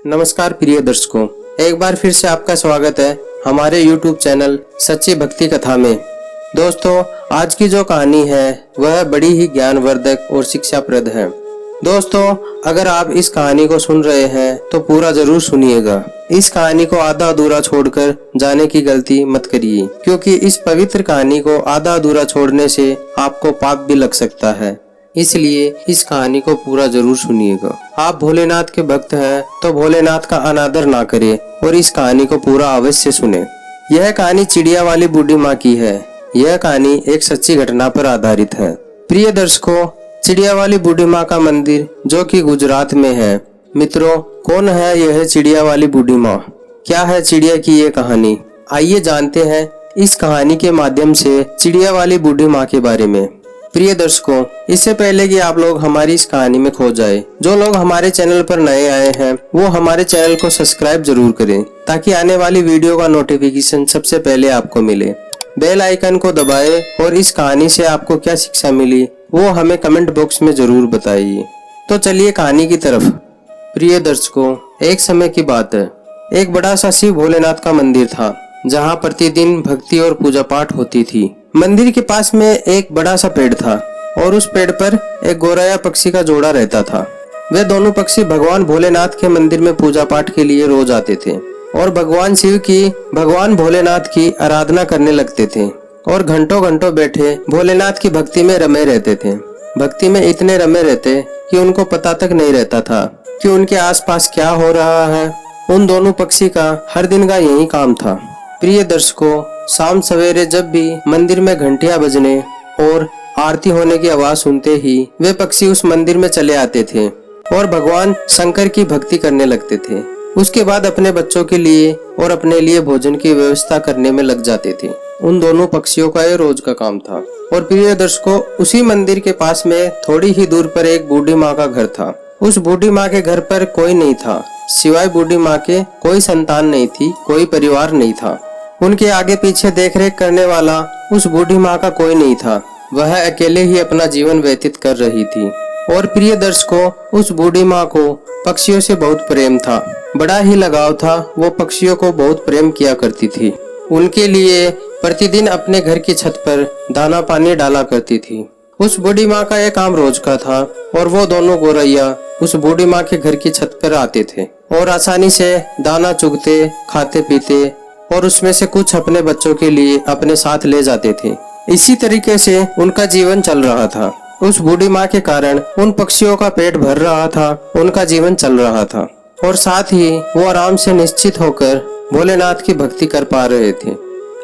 नमस्कार प्रिय दर्शकों, एक बार फिर से आपका स्वागत है हमारे YouTube चैनल सच्ची भक्ति कथा में। दोस्तों, आज की जो कहानी है वह बड़ी ही ज्ञानवर्धक और शिक्षाप्रद है। दोस्तों, अगर आप इस कहानी को सुन रहे हैं तो पूरा जरूर सुनिएगा। इस कहानी को आधा अधूरा छोड़कर जाने की गलती मत करिए, क्योंकि इस पवित्र कहानी को आधा अधूरा छोड़ने से आपको पाप भी लग सकता है। इसलिए इस कहानी को पूरा जरूर सुनिएगा। आप भोलेनाथ के भक्त हैं तो भोलेनाथ का अनादर ना करें और इस कहानी को पूरा अवश्य सुने। यह कहानी चिड़िया वाली बूढ़ी माँ की है। यह कहानी एक सच्ची घटना पर आधारित है। प्रिय दर्शकों, चिड़िया वाली बूढ़ी माँ का मंदिर जो कि गुजरात में है। मित्रों, कौन है यह चिड़िया वाली बूढ़ी माँ? क्या है चिड़िया की ये कहानी? आइए जानते हैं इस कहानी के माध्यम से चिड़िया वाली बूढ़ी माँ के बारे में। प्रिय दर्शकों, इससे पहले कि आप लोग हमारी इस कहानी में खो जाए, जो लोग हमारे चैनल पर नए आए हैं वो हमारे चैनल को सब्सक्राइब जरूर करें, ताकि आने वाली वीडियो का नोटिफिकेशन सबसे पहले आपको मिले। बेल आइकन को दबाएं और इस कहानी से आपको क्या शिक्षा मिली वो हमें कमेंट बॉक्स में जरूर बताइए। तो चलिए कहानी की तरफ। प्रिय दर्शकों, एक समय की बात है। एक बड़ा सा शिव भोलेनाथ का मंदिर था, जहाँ प्रतिदिन भक्ति और पूजा पाठ होती थी। मंदिर के पास में एक बड़ा सा पेड़ था और उस पेड़ पर एक गौरैया पक्षी का जोड़ा रहता था। वे दोनों पक्षी भगवान भोलेनाथ के मंदिर में पूजा पाठ के लिए रोज आते थे और भगवान शिव की, भगवान भोलेनाथ की आराधना करने लगते थे और घंटों घंटों बैठे भोलेनाथ की भक्ति में रमे रहते थे। भक्ति में इतने रमे रहते कि उनको पता तक नहीं रहता था कि उनके आसपास क्या हो रहा है। उन दोनों पक्षी का हर दिन का यही काम था। प्रिय दर्शकों, शाम सवेरे जब भी मंदिर में घंटियां बजने और आरती होने की आवाज सुनते ही वे पक्षी उस मंदिर में चले आते थे और भगवान शंकर की भक्ति करने लगते थे। उसके बाद अपने बच्चों के लिए और अपने लिए भोजन की व्यवस्था करने में लग जाते थे। उन दोनों पक्षियों का ये रोज का काम था। और प्रिय दर्शकों, उसी मंदिर के पास में थोड़ी ही दूर पर एक बूढ़ी माँ का घर था। उस बूढ़ी माँ के घर पर कोई नहीं था, सिवाय बूढ़ी माँ के कोई संतान नहीं थी, कोई परिवार नहीं था। उनके आगे पीछे देखरेख करने वाला उस बूढ़ी माँ का कोई नहीं था। वह अकेले ही अपना जीवन व्यतीत कर रही थी। और प्रिय दर्शकों, उस बूढ़ी माँ को पक्षियों से बहुत प्रेम था, बड़ा ही लगाव था। वो पक्षियों को बहुत प्रेम किया करती थी। उनके लिए प्रतिदिन अपने घर की छत पर दाना पानी डाला करती थी। उस बूढ़ी माँ का यह काम रोज का था और वो दोनों गौरैया उस बूढ़ी माँ के घर की छत पर आते थे और आसानी से दाना चुगते, खाते पीते और उसमें से कुछ अपने बच्चों के लिए अपने साथ ले जाते थे। इसी तरीके से उनका जीवन चल रहा था। उस बूढ़ी माँ के कारण उन पक्षियों का पेट भर रहा था, उनका जीवन चल रहा था और साथ ही वो आराम से निश्चित होकर भोलेनाथ की भक्ति कर पा रहे थे।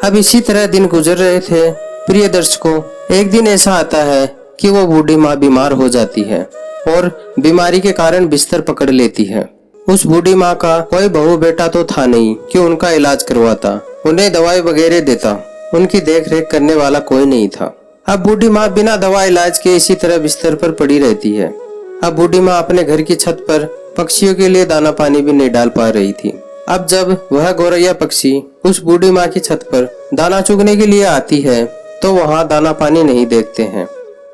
अब इसी तरह दिन गुजर रहे थे। प्रिय दर्शकों, एक दिन ऐसा आता है कि वो बूढ़ी माँ बीमार हो जाती है और बीमारी के कारण बिस्तर पकड़ लेती है। उस बूढ़ी माँ का कोई बहू बेटा तो था नहीं कि उनका इलाज करवाता, उन्हें दवाई वगैरह देता। उनकी देख रेख करने वाला कोई नहीं था। अब बूढ़ी माँ बिना दवा इलाज के इसी तरह बिस्तर पर पड़ी रहती है। अब बूढ़ी माँ अपने घर की छत पर पक्षियों के लिए दाना पानी भी नहीं डाल पा रही थी। अब जब वह गौरैया पक्षी उस बूढ़ी माँ की छत पर दाना चुगने के लिए आती है तो वहाँ दाना पानी नहीं देखते हैं।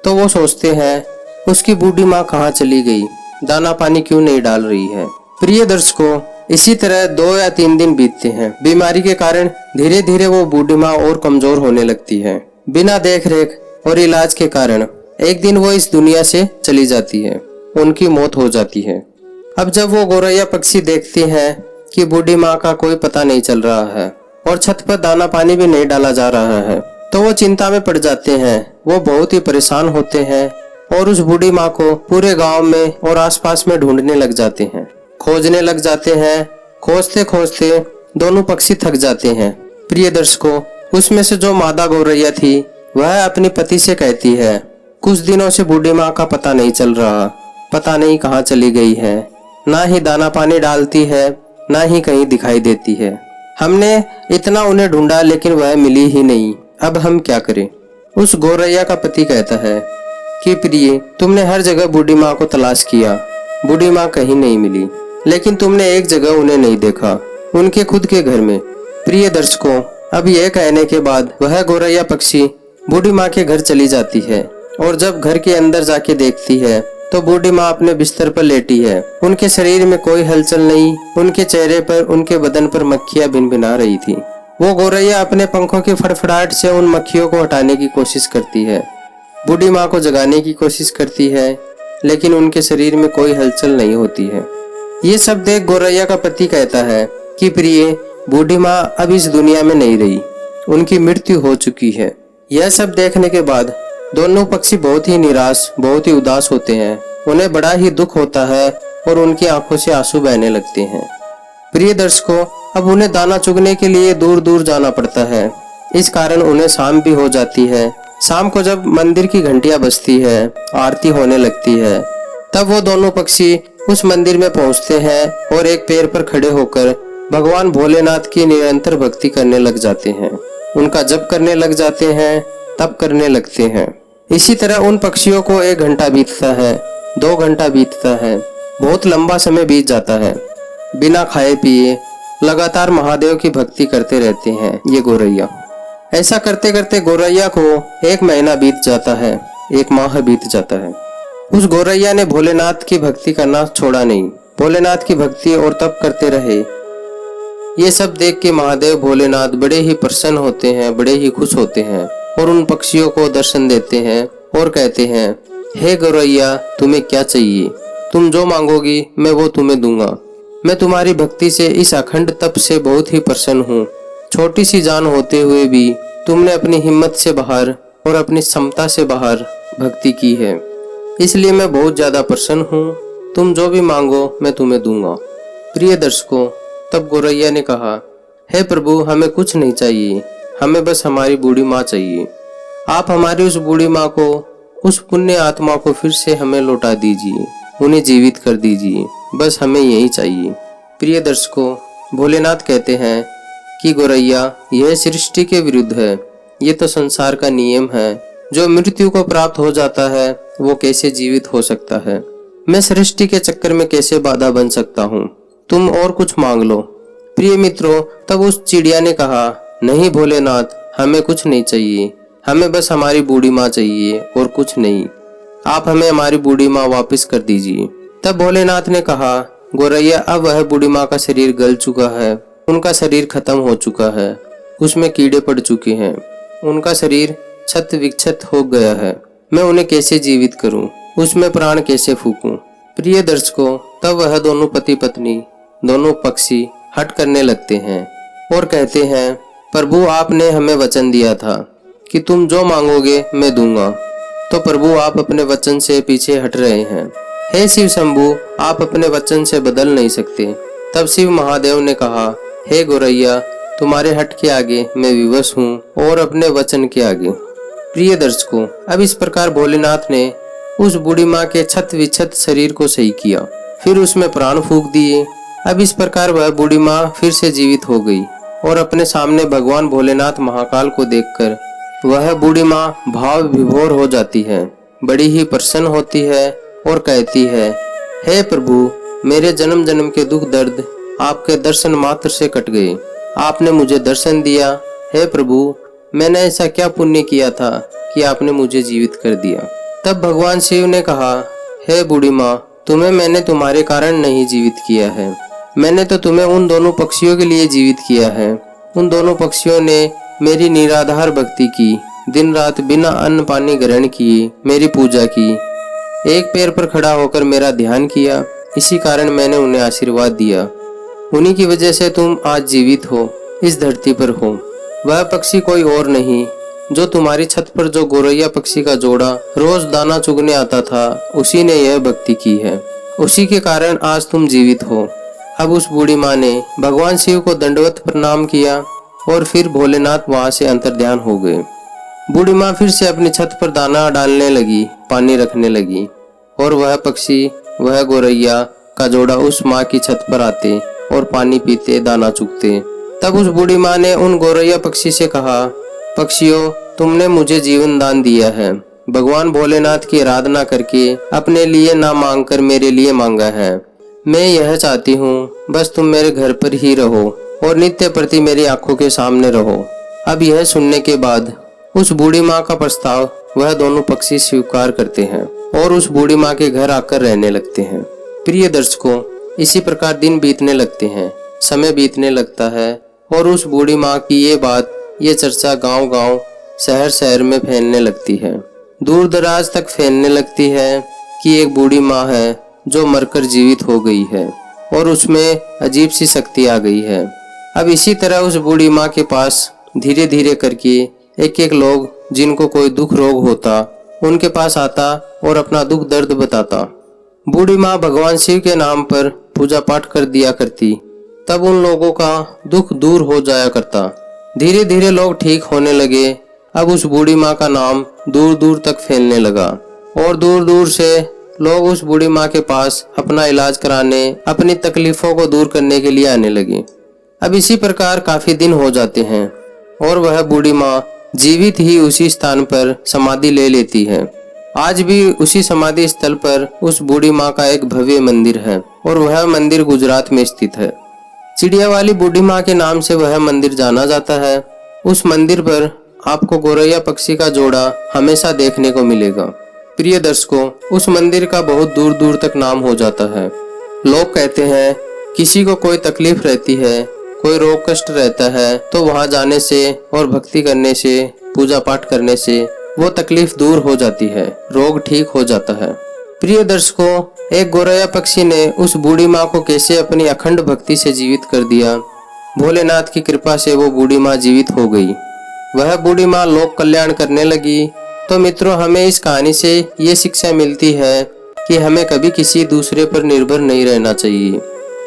तो वो सोचते हैं उसकी बूढ़ी माँ कहाँ चली गई, दाना पानी क्यों नहीं डाल रही है। प्रिय दर्शकों, इसी तरह 2 या 3 दिन बीतते हैं। बीमारी के कारण धीरे धीरे वो बूढ़ी माँ और कमजोर होने लगती है। बिना देख रेख और इलाज के कारण एक दिन वो इस दुनिया से चली जाती है, उनकी मौत हो जाती है। अब जब वो गौरैया पक्षी देखती हैं कि बूढ़ी माँ का कोई पता नहीं चल रहा है और छत पर दाना पानी भी नहीं डाला जा रहा है, तो वो चिंता में पड़ जाते हैं। वो बहुत ही परेशान होते हैं और उस बूढ़ी माँ को पूरे गाँव में और आसपास में ढूंढने लग जाते हैं, खोजने लग जाते हैं। खोजते खोजते दोनों पक्षी थक जाते हैं। प्रिय दर्शकों, उसमें से जो मादा गौरैया थी वह अपने पति से कहती है, कुछ दिनों से बूढ़ी माँ का पता नहीं चल रहा, पता नहीं कहाँ चली गई है, ना ही दाना पानी डालती है, ना ही कहीं दिखाई देती है। हमने इतना उन्हें ढूंढा लेकिन वह मिली ही नहीं, अब हम क्या करें। उस गौरैया का पति कहता है कि प्रिय, तुमने हर जगह बूढ़ी माँ को तलाश किया, बूढ़ी माँ कहीं नहीं मिली, लेकिन तुमने एक जगह उन्हें नहीं देखा, उनके खुद के घर में। प्रिय दर्शकों, अब यह कहने के बाद वह गौरैया पक्षी बूढ़ी माँ के घर चली जाती है और जब घर के अंदर जाके देखती है तो बूढ़ी माँ अपने बिस्तर पर लेटी है। उनके शरीर में कोई हलचल नहीं। उनके चेहरे पर, उनके बदन पर मक्खियां भिनभिना रही थी। वो गौरैया अपने पंखों की फड़फड़ाहट से उन मक्खियों को हटाने की कोशिश करती है। बूढ़ी माँ को जगाने की कोशिश करती है, लेकिन उनके शरीर में कोई हलचल नहीं होती है। ये सब देख गौरैया का पति कहता है कि प्रिय, बूढ़ी माँ अब इस दुनिया में नहीं रही, उनकी मृत्यु हो चुकी है। यह सब देखने के बाद दोनों पक्षी बहुत ही निराश, बहुत ही उदास होते हैं। उन्हें बड़ा ही दुख होता है और उनकी आंखों से आंसू बहने लगते हैं। प्रिय दर्शकों, अब उन्हें दाना चुगने के लिए दूर दूर जाना पड़ता है। इस कारण उन्हें शाम भी हो जाती है। शाम को जब मंदिर की घंटियां बजती है, आरती होने लगती है, तब वो दोनों पक्षी उस मंदिर में पहुंचते हैं और एक पैर पर खड़े होकर भगवान भोलेनाथ की निरंतर भक्ति करने लग जाते हैं। उनका जप करने लग जाते हैं, तप करने लगते हैं। इसी तरह उन पक्षियों को 1 घंटा बीतता है, 2 घंटा बीतता है, बहुत लंबा समय बीत जाता है। बिना खाए पिए लगातार महादेव की भक्ति करते रहते हैं ये गौरैया। ऐसा करते करते गौरैया को 1 महीना बीत जाता है, 1 माह बीत जाता है। उस गौरैया ने भोलेनाथ की भक्ति करना छोड़ा नहीं, भोलेनाथ की भक्ति और तप करते रहे। ये सब देख के महादेव भोलेनाथ बड़े ही प्रसन्न होते हैं, बड़े ही खुश होते हैं और उन पक्षियों को दर्शन देते हैं और कहते हैं, हे गौरैया, तुम्हें क्या चाहिए? तुम जो मांगोगी मैं वो तुम्हें दूंगा। मैं तुम्हारी भक्ति से, इस अखंड तप से बहुत ही प्रसन्न हूँ। छोटी सी जान होते हुए भी तुमने अपनी हिम्मत से बाहर और अपनी क्षमता से बाहर भक्ति की है, इसलिए मैं बहुत ज्यादा प्रसन्न हूँ। तुम जो भी मांगो मैं तुम्हें दूंगा। प्रिय दर्शकों, तब गौरैया ने कहा, हे प्रभु, हमें कुछ नहीं चाहिए, हमें बस हमारी बूढ़ी माँ चाहिए। आप हमारी उस बूढ़ी माँ को, उस पुण्य आत्मा को फिर से हमें लौटा दीजिए, उन्हें जीवित कर दीजिए, बस हमें यही चाहिए। प्रिय दर्शकों, भोलेनाथ कहते हैं कि गौरैया, यह सृष्टि के विरुद्ध है, ये तो संसार का नियम है। जो मृत्यु को प्राप्त हो जाता है वो कैसे जीवित हो सकता है? मैं सृष्टि के चक्कर में कैसे बाधा बन सकता हूँ? तुम और कुछ मांग लो। प्रिय मित्रों, तब उस चिड़िया ने कहा, नहीं भोलेनाथ, हमें कुछ नहीं चाहिए, हमें बस हमारी बूढ़ी माँ चाहिए और कुछ नहीं। आप हमें हमारी बूढ़ी माँ वापस कर दीजिए। तब भोलेनाथ ने कहा, गौरैया, अब वह बूढ़ी माँ का शरीर गल चुका है, उनका शरीर खत्म हो चुका है, उसमें कीड़े पड़ चुके हैं, उनका शरीर क्षत विक्षत हो गया है। मैं उन्हें कैसे जीवित करूं? उसमें प्राण कैसे फूकूं? प्रिय दर्शकों, तब वह दोनों पति पत्नी, दोनों पक्षी हट करने लगते हैं और कहते हैं, प्रभु, आपने हमें वचन दिया था कि तुम जो मांगोगे मैं दूंगा, तो प्रभु आप अपने वचन से पीछे हट रहे हैं। हे शिव शंभु, आप अपने वचन से बदल नहीं सकते। तब शिव महादेव ने कहा, हे गौरैया, तुम्हारे हट के आगे मैं विवश हूँ और अपने वचन के आगे। प्रिय दर्शकों, अब इस प्रकार भोलेनाथ ने उस बूढ़ी माँ के क्षत विक्षत शरीर को सही किया, फिर उसमें प्राण फूंक दिए। अब इस प्रकार वह बूढ़ी माँ फिर से जीवित हो गई और अपने सामने भगवान भोलेनाथ महाकाल को देखकर वह बूढ़ी माँ भाव विभोर हो जाती है, बड़ी ही प्रसन्न होती है और कहती है, हे प्रभु, मेरे जन्म जन्म के दुख दर्द आपके दर्शन मात्र से कट गए। आपने मुझे दर्शन दिया। हे प्रभु, मैंने ऐसा क्या पुण्य किया था कि आपने मुझे जीवित कर दिया? तब भगवान शिव ने कहा, हे बूढ़ी माँ, तुम्हें मैंने तुम्हारे कारण नहीं जीवित किया है, मैंने तो तुम्हें उन दोनों पक्षियों के लिए जीवित किया है। उन दोनों पक्षियों ने मेरी निराधार भक्ति की, दिन रात बिना अन्न पानी ग्रहण किए मेरी पूजा की, एक पैर पर खड़ा होकर मेरा ध्यान किया, इसी कारण मैंने उन्हें आशीर्वाद दिया। उन्हीं की वजह से तुम आज जीवित हो, इस धरती पर हो। वह पक्षी कोई और नहीं, जो तुम्हारी छत पर जो गौरैया पक्षी का जोड़ा रोज दाना चुगने आता था, उसी ने यह भक्ति की है, उसी के कारण आज तुम जीवित हो। अब उस बूढ़ी माँ ने भगवान शिव को दंडवत प्रणाम किया और फिर भोलेनाथ वहां से अंतर्ध्यान हो गए। बूढ़ी माँ फिर से अपनी छत पर दाना डालने लगी, पानी रखने लगी और वह पक्षी, वह गौरैया का जोड़ा उस माँ की छत पर आते और पानी पीते, दाना चुगते। तब उस बूढ़ी माँ ने उन गौरैया पक्षी से कहा, पक्षियों, तुमने मुझे जीवन दान दिया है, भगवान भोलेनाथ की आराधना करके अपने लिए ना मांगकर मेरे लिए मांगा है। मैं यह चाहती हूँ, बस तुम मेरे घर पर ही रहो और नित्य प्रति मेरी आंखों के सामने रहो। अब यह सुनने के बाद उस बूढ़ी माँ का प्रस्ताव वह दोनों पक्षी स्वीकार करते हैं और उस बूढ़ी माँ के घर आकर रहने लगते हैं। प्रिय दर्शकों, इसी प्रकार दिन बीतने लगते हैं, समय बीतने लगता है और उस बूढ़ी माँ की ये चर्चा गांव-गांव, शहर-शहर में फैलने लगती है। दूर दराज तक फैलने लगती है कि एक बूढ़ी माँ है जो मरकर जीवित हो गई है और उसमें अजीब सी शक्ति आ गई है। अब इसी तरह उस बूढ़ी माँ के पास धीरे धीरे करके एक एक लोग जिनको कोई दुख रोग होता उनके पास आता और अपना दुख दर्द बताता। बूढ़ी माँ भगवान शिव के नाम पर पूजा पाठ कर दिया करती, तब उन लोगों का दुख दूर हो जाया करता। धीरे धीरे लोग ठीक होने लगे। अब उस बूढ़ी माँ का नाम दूर दूर तक फैलने लगा और दूर दूर से लोग उस बूढ़ी माँ के पास अपना इलाज कराने, अपनी तकलीफों को दूर करने के लिए आने लगे। अब इसी प्रकार काफी दिन हो जाते हैं और वह बूढ़ी माँ जीवित ही उसी स्थान पर समाधि ले लेती है। आज भी उसी समाधि स्थल पर उस बूढ़ी माँ का एक भव्य मंदिर है और वह मंदिर गुजरात में स्थित है। चिड़िया वाली बूढ़ी माँ के नाम से वह मंदिर जाना जाता है। उस मंदिर पर आपको गौरैया पक्षी का जोड़ा हमेशा देखने को मिलेगा। प्रिय दर्शकों, उस मंदिर का बहुत दूर दूर तक नाम हो जाता है। लोग कहते हैं किसी को कोई तकलीफ रहती है, कोई रोग कष्ट रहता है, तो वहां जाने से और भक्ति करने से, पूजा पाठ करने से वो तकलीफ दूर हो जाती है, रोग ठीक हो जाता है। प्रिय दर्शकों, एक गौरैया पक्षी ने उस बूढ़ी माँ को कैसे अपनी अखंड भक्ति से जीवित कर दिया। भोलेनाथ की कृपा से वो बूढ़ी माँ जीवित हो गई। वह बूढ़ी माँ लोक कल्याण करने लगी। तो मित्रों, हमें इस कहानी से ये शिक्षा मिलती है कि हमें कभी किसी दूसरे पर निर्भर नहीं रहना चाहिए।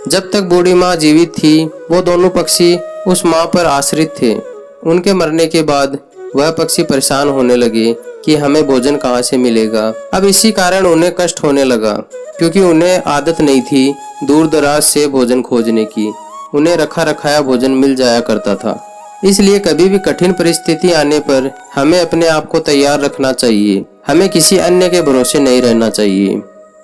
जब तक बूढ़ी माँ जीवित थी, वो दोनों पक्षी उस माँ पर आश्रित थे। उनके मरने के बाद वह पक्षी परेशान होने लगे कि हमें भोजन कहाँ से मिलेगा। अब इसी कारण उन्हें कष्ट होने लगा, क्योंकि उन्हें आदत नहीं थी दूर दराज से भोजन खोजने की। उन्हें रखा रखाया भोजन मिल जाया करता था। इसलिए कभी भी कठिन परिस्थिति आने पर हमें अपने आप को तैयार रखना चाहिए। हमें किसी अन्य के भरोसे नहीं रहना चाहिए।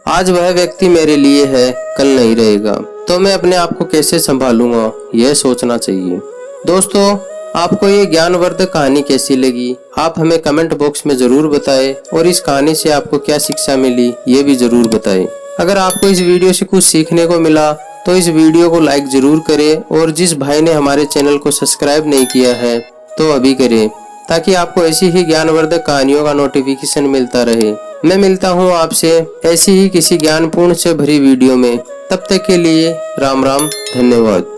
आज वह व्यक्ति मेरे लिए है, कल नहीं रहेगा, तो मैं अपने आप को कैसे संभालूंगा, यह सोचना चाहिए। दोस्तों, आपको ये ज्ञानवर्धक कहानी कैसी लगी, आप हमें कमेंट बॉक्स में जरूर बताएं और इस कहानी से आपको क्या शिक्षा मिली ये भी जरूर बताएं। अगर आपको इस वीडियो से कुछ सीखने को मिला तो इस वीडियो को लाइक जरूर करें और जिस भाई ने हमारे चैनल को सब्सक्राइब नहीं किया है तो अभी करें, ताकि आपको ऐसी ही ज्ञानवर्धक कहानियों का नोटिफिकेशन मिलता रहे। मैं मिलता हूँ आपसे ऐसी ही किसी ज्ञानपूर्ण से भरी वीडियो में। तब तक के लिए राम राम, धन्यवाद।